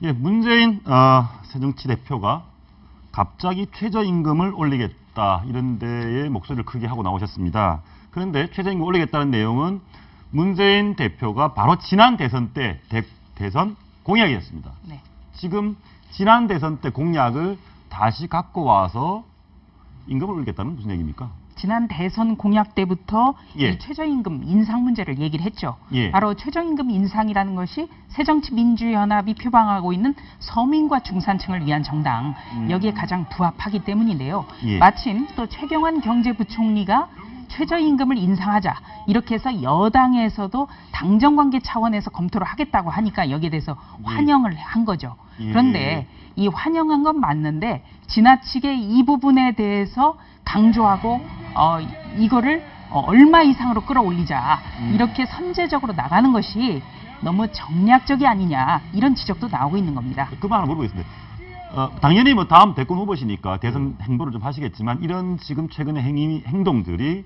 예, 문재인 새정치대표가 갑자기 최저임금을 올리겠다 이런 데에 목소리를 크게 하고 나오셨습니다. 그런데 최저임금 올리겠다는 내용은 문재인 대표가 바로 지난 대선 때 대선 공약이었습니다. 네. 지금 지난 대선 때 공약을 다시 갖고 와서 임금을 올리겠다는 무슨 얘기입니까? 지난 대선 공약 때부터 예. 이 최저임금 인상 문제를 얘기를 했죠. 예. 바로 최저임금 인상이라는 것이 새정치민주연합이 표방하고 있는 서민과 중산층을 위한 정당, 여기에 가장 부합하기 때문인데요. 예. 마침 또 최경환 경제부총리가 최저임금을 인상하자 이렇게 해서 여당에서도 당정관계 차원에서 검토를 하겠다고 하니까 여기에 대해서 환영을 한 거죠. 예. 그런데 이 환영한 건 맞는데 지나치게 이 부분에 대해서 강조하고 이거를 얼마 이상으로 끌어올리자 이렇게 선제적으로 나가는 것이 너무 정략적이 아니냐 이런 지적도 나오고 있는 겁니다. 그 말 하나 물어보겠습니다. 당연히 뭐 다음 대권 후보시니까 대선 행보를 좀 하시겠지만 이런 지금 최근의 행동들이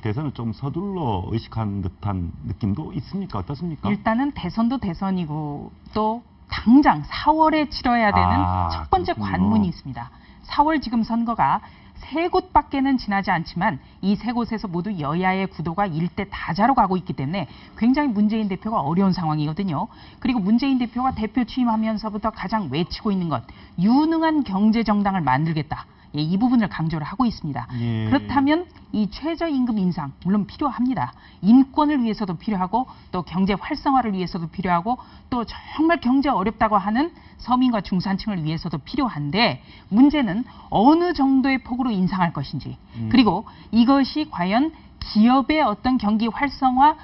대선을 좀 서둘러 의식한 듯한 느낌도 있습니까? 어떻습니까? 일단은 대선도 대선이고 또 당장 4월에 치러야 되는 첫 번째 그렇군요. 관문이 있습니다. 4월 지금 선거가 세 곳밖에는 지나지 않지만 이 세 곳에서 모두 여야의 구도가 일대 다자로 가고 있기 때문에 굉장히 문재인 대표가 어려운 상황이거든요. 그리고 문재인 대표가 대표 취임하면서부터 가장 외치고 있는 것, 유능한 경제정당을 만들겠다. 예, 이 부분을 강조를 하고 있습니다. 예. 그렇다면 이 최저임금 인상 물론 필요합니다. 인권을 위해서도 필요하고 또 경제 활성화를 위해서도 필요하고 또 정말 경제 어렵다고 하는 서민과 중산층을 위해서도 필요한데 문제는 어느 정도의 폭으로 인상할 것인지 그리고 이것이 과연 기업의 어떤 경기 활성화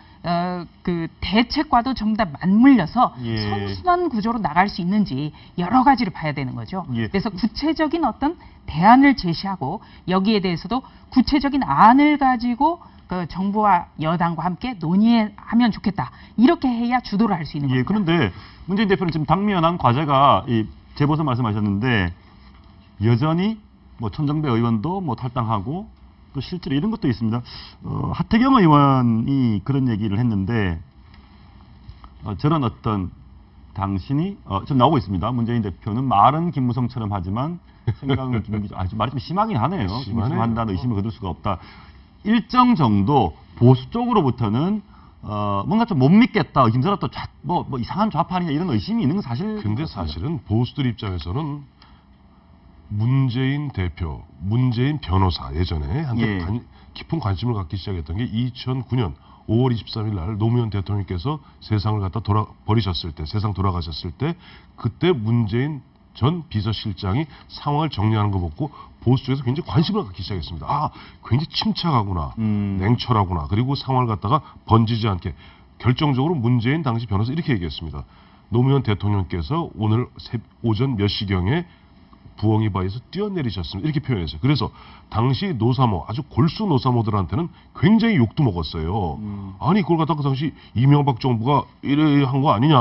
그 대책과도 전부 다 맞물려서 예. 선순환 구조로 나갈 수 있는지 여러 가지를 봐야 되는 거죠. 예. 그래서 구체적인 어떤 대안을 제시하고 여기에 대해서도 구체적인 안을 가지고 그 정부와 여당과 함께 논의하면 좋겠다. 이렇게 해야 주도를 할 수 있는 예, 겁니다. 그런데 문재인 대표는 지금 당면한 과제가 이 재보선 말씀하셨는데 여전히 뭐 천정배 의원도 뭐 탈당하고 또 실제로 이런 것도 있습니다. 하태경 의원이 그런 얘기를 했는데 저런 어떤 당신이 지금 나오고 있습니다. 문재인 대표는 말은 김무성처럼 하지만 생각은 김기정. 말이 좀 심하긴 하네요. 김무성 한다는 의심을 거둘 수가 없다. 일정 정도 보수 쪽으로부터는 뭔가 좀 못 믿겠다. 김선아 또 뭐 이상한 좌파냐 이런 의심이 있는 건 사실. 근데 사실은 보수들 입장에서는 문재인 대표, 문재인 변호사 예전에 한때 예. 깊은 관심을 갖기 시작했던 게 2009년 5월 23일 날 노무현 대통령께서 세상을 갖다 버리셨을 때, 세상 돌아가셨을 때 그때 문재인 전 비서실장이 상황을 정리하는 거 보고 보수 쪽에서 굉장히 관심을 갖기 시작했습니다. 아, 굉장히 침착하구나, 냉철하구나. 그리고 상황을 갖다가 번지지 않게 결정적으로 문재인 당시 변호사 이렇게 얘기했습니다. 노무현 대통령께서 오늘 오전 몇 시경에 부엉이바위에서 뛰어내리셨습니다. 이렇게 표현했어요. 그래서 당시 노사모, 아주 골수 노사모들한테는 굉장히 욕도 먹었어요. 아니 그걸 갖다가 그 당시 이명박 정부가 이래 한 거 아니냐.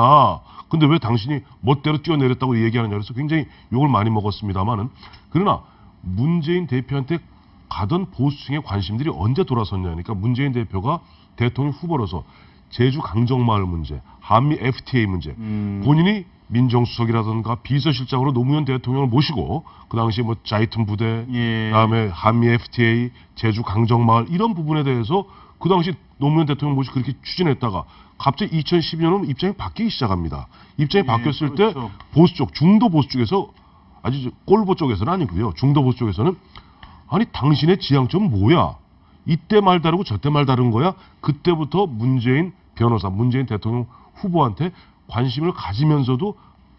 근데 왜 당신이 멋대로 뛰어내렸다고 얘기하느냐. 그래서 굉장히 욕을 많이 먹었습니다만은 그러나 문재인 대표한테 가던 보수층의 관심들이 언제 돌아섰냐니까 문재인 대표가 대통령 후보로서 제주 강정마을 문제, 한미 FTA 문제, 본인이 민정수석이라든가 비서실장으로 노무현 대통령을 모시고 그 당시 뭐 자이툰 부대, 예. 그다음에 한미 FTA, 제주 강정마을 이런 부분에 대해서 그 당시 노무현 대통령 모시고 그렇게 추진했다가 갑자기 2012년은 입장이 바뀌기 시작합니다. 입장이 바뀌었을 그렇죠. 때 보수 쪽, 중도 보수 쪽에서 아주 꼴보 쪽에서는 아니고요. 중도 보수 쪽에서는 아니 당신의 지향점은 뭐야? 이때 말 다르고 저때 말 다른 거야? 그때부터 문재인 변호사, 문재인 대통령 후보한테 관심을 가지면서도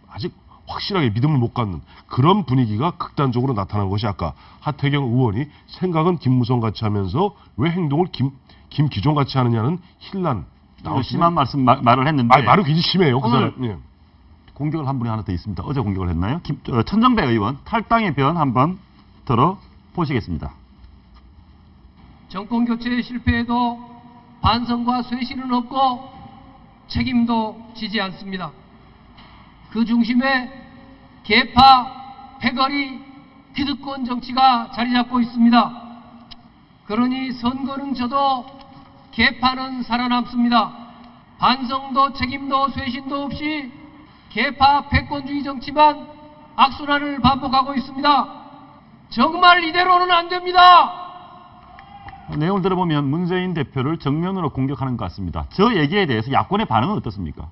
아직 확실하게 믿음을 못 갖는 그런 분위기가 극단적으로 나타난 것이 아까 하태경 의원이 생각은 김무성 같이 하면서 왜 행동을 김기종 같이 하느냐는 힐난 심한 말을 했는데 말은 굉장히 심해요. 그 사람. 예. 공격을 한 분이 하나 더 있습니다. 어제 공격을 했나요? 천정배 의원 탈당의 변 한번 들어보시겠습니다. 정권 교체의 실패에도 반성과 쇄신은 없고 책임도 지지 않습니다. 그 중심에 계파, 패거리, 기득권 정치가 자리 잡고 있습니다. 그러니 선거는 져도 계파는 살아남습니다. 반성도 책임도 쇄신도 없이 개파 패권주의 정치만 악순환을 반복하고 있습니다. 정말 이대로는 안 됩니다. 내용을 들어보면 문재인 대표를 정면으로 공격하는 것 같습니다. 저 얘기에 대해서 야권의 반응은 어떻습니까?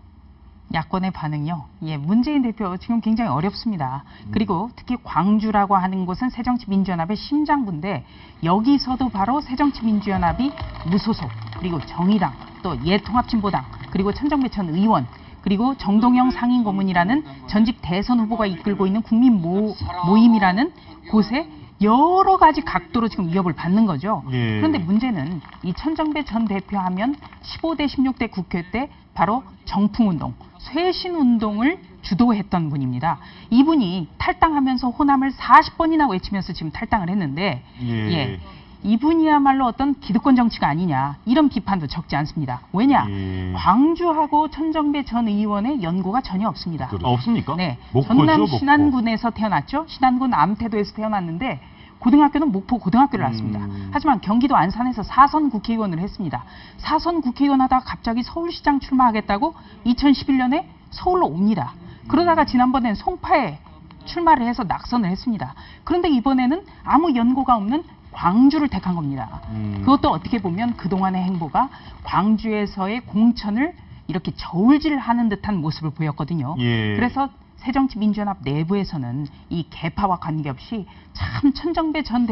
야권의 반응요. 예, 문재인 대표 지금 굉장히 어렵습니다. 그리고 특히 광주라고 하는 곳은 새정치민주연합의 심장부인데 여기서도 바로 새정치민주연합이 무소속 그리고 정의당 또 예통합진보당 그리고 천정배 전 의원 그리고 정동영 상임고문이라는 전직 대선 후보가 이끌고 있는 국민 모임이라는 곳에 여러 가지 각도로 지금 위협을 받는 거죠. 예. 그런데 문제는 이 천정배 전 대표 하면 15대 16대 국회 때 바로 정풍운동, 쇄신운동을 주도했던 분입니다. 이분이 탈당하면서 호남을 40번이나 외치면서 지금 탈당을 했는데 예. 이분이야말로 어떤 기득권 정치가 아니냐 이런 비판도 적지 않습니다. 왜냐? 예. 광주하고 천정배 전 의원의 연고가 전혀 없습니다. 없습니까? 네, 목포죠, 전남 목포. 신안군에서 태어났죠. 신안군 암태도에서 태어났는데 고등학교는 목포 고등학교를 나왔습니다. 하지만 경기도 안산에서 사선 국회의원을 했습니다. 사선 국회의원 하다가 갑자기 서울시장 출마하겠다고 2011년에 서울로 옵니다. 그러다가 지난번엔 송파에 출마를 해서 낙선을 했습니다. 그런데 이번에는 아무 연고가 없는 광주를 택한 겁니다. 그것도 어떻게 보면 그동안의 행보가 광주에서의 공천을 이렇게 저울질하는 듯한 모습을 보였거든요. 예. 그래서 새정치민주연합 내부에서는 이 개파와 관계없이 참 천정배 전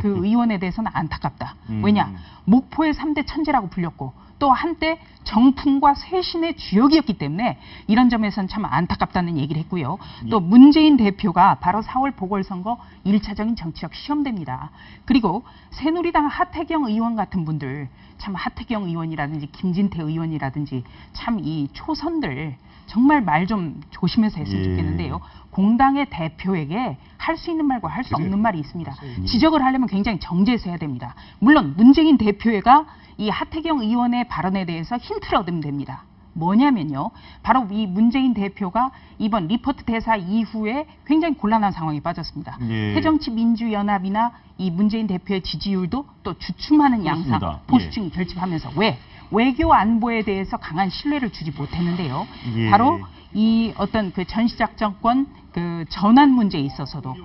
그 의원에 대해서는 안타깝다. 왜냐? 목포의 3대 천재라고 불렸고 또 한때 정풍과 쇄신의 주역이었기 때문에 이런 점에서는 참 안타깝다는 얘기를 했고요. 또 문재인 대표가 바로 4월 보궐선거 1차적인 정치적 시험대입니다. 그리고 새누리당 하태경 의원 같은 분들 참 하태경 의원이라든지 김진태 의원이라든지 참 이 초선들 정말 말 좀 조심해서 했으면 예. 좋겠는데요. 공당의 대표에게 할 수 있는 말과 할 수 없는 말이 있습니다. 지적을 하려면 굉장히 정제해서 해야 됩니다. 물론 문재인 대표가 이 하태경 의원의 발언에 대해서 힌트를 얻으면 됩니다. 뭐냐면요. 바로 이 문재인 대표가 이번 리포트 대사 이후에 굉장히 곤란한 상황에 빠졌습니다. 예. 새정치민주연합이나 이 문재인 대표의 지지율도 또 주춤하는 양상, 그렇습니다. 보수층이 결집하면서 왜? 외교 안보에 대해서 강한 신뢰를 주지 못했는데요. 예. 바로 이 어떤 그 전시작전권 그 전환 문제에 있어서도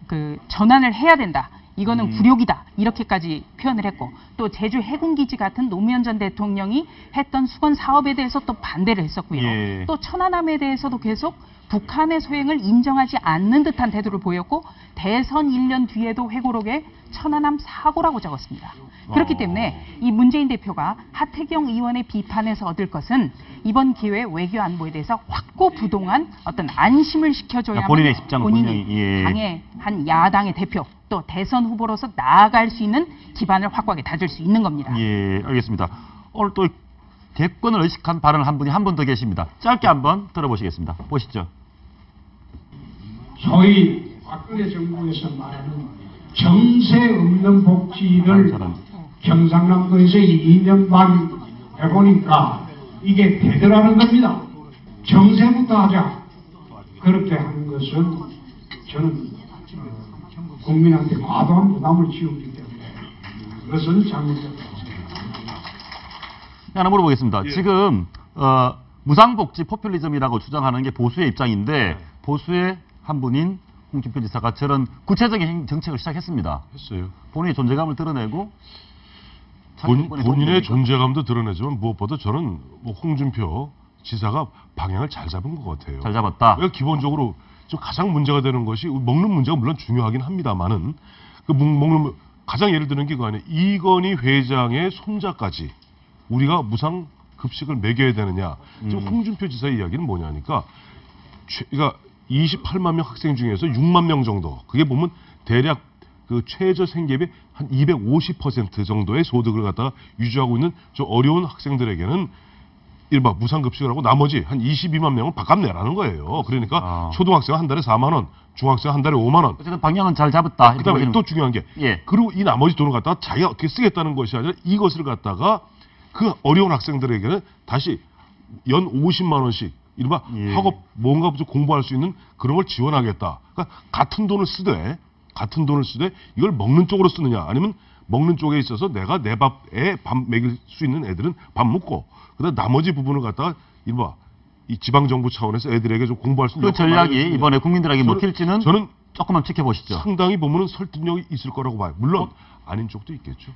그 전환을 해야 된다. 이거는 굴욕이다. 이렇게까지 표현을 했고 또 제주 해군기지 같은 노무현 전 대통령이 했던 수건 사업에 대해서 또 반대를 했었고요. 예. 또 천안함에 대해서도 계속 북한의 소행을 인정하지 않는 듯한 태도를 보였고 대선 1년 뒤에도 회고록에 천안함 사고라고 적었습니다. 그렇기 때문에 이 문재인 대표가 하태경 의원의 비판에서 얻을 것은 이번 기회에 외교 안보에 대해서 확고부동한 어떤 안심을 시켜줘야만 본인의 입장은 본인이 분명히, 예. 당의 한 야당의 대표 또 대선 후보로서 나아갈 수 있는 기반을 확고하게 다질 수 있는 겁니다. 예, 알겠습니다. 오늘 또 대권을 의식한 발언을 한 분이 한 분 더 계십니다. 짧게 한번 들어보시겠습니다. 보시죠. 소위 박근혜 정부에서 말하는 정세 없는 복지를 경상남도에서 2년 반 해보니까 이게 되더라는 겁니다. 정세부터 하자. 그렇게 하는 것은 저는 국민한테 과도한 부담을 지우기 때문에 그것은 잘못됐다고 생각합니다. 하나 물어보겠습니다. 예. 지금 무상복지 포퓰리즘이라고 주장하는 게 보수의 입장인데 보수의 한 분인 홍준표 지사가 저런 구체적인 정책을 시작했습니다. 했어요. 본인의 존재감을 드러내고 자기 정권의 본인의 도움이 존재감도 드러내지만 무엇보다 저는 뭐 홍준표 지사가 방향을 잘 잡은 것 같아요. 잘 잡았다. 왜 기본적으로 좀 가장 문제가 되는 것이 먹는 문제가 물론 중요하긴 합니다만은 그 먹는 가장 예를 드는 게 그거 아니에요. 이건희 회장의 손자까지 우리가 무상 급식을 먹여야 되느냐. 지금 홍준표 지사의 이야기는 뭐냐니까 그러니까 28만 명 학생 중에서 6만 명 정도. 그게 보면 대략 그 최저 생계비 한 250% 정도의 소득을 갖다가 유지하고 있는 저 어려운 학생들에게는 일반 무상급식을 하고 나머지 한 22만 명은 바깥 내라는 거예요. 그러니까 초등학생 한 달에 4만 원, 중학생 한 달에 5만 원. 어쨌든 방향은 잘 잡았다. 그다음에 또 중요한 게 예. 그리고 이 나머지 돈을 갖다가 자기가 어떻게 쓰겠다는 것이 아니라 이것을 갖다가 그 어려운 학생들에게는 다시 연 50만 원씩 이른바 예. 학업 뭔가 좀 공부할 수 있는 그런 걸 지원하겠다. 그러니까 같은 돈을 쓰되 이걸 먹는 쪽으로 쓰느냐 아니면 먹는 쪽에 있어서 내가 내 밥에 밥 먹일 수 있는 애들은 밥 먹고 그다음 나머지 부분을 갖다가 이른바 이 지방 정부 차원에서 애들에게 좀 공부할 수 있는 그 전략이 이번에 국민들에게 먹힐지는 저는 조금만 지켜보시죠. 상당히 보면은 설득력이 있을 거라고 봐요. 물론 아닌 쪽도 있겠죠.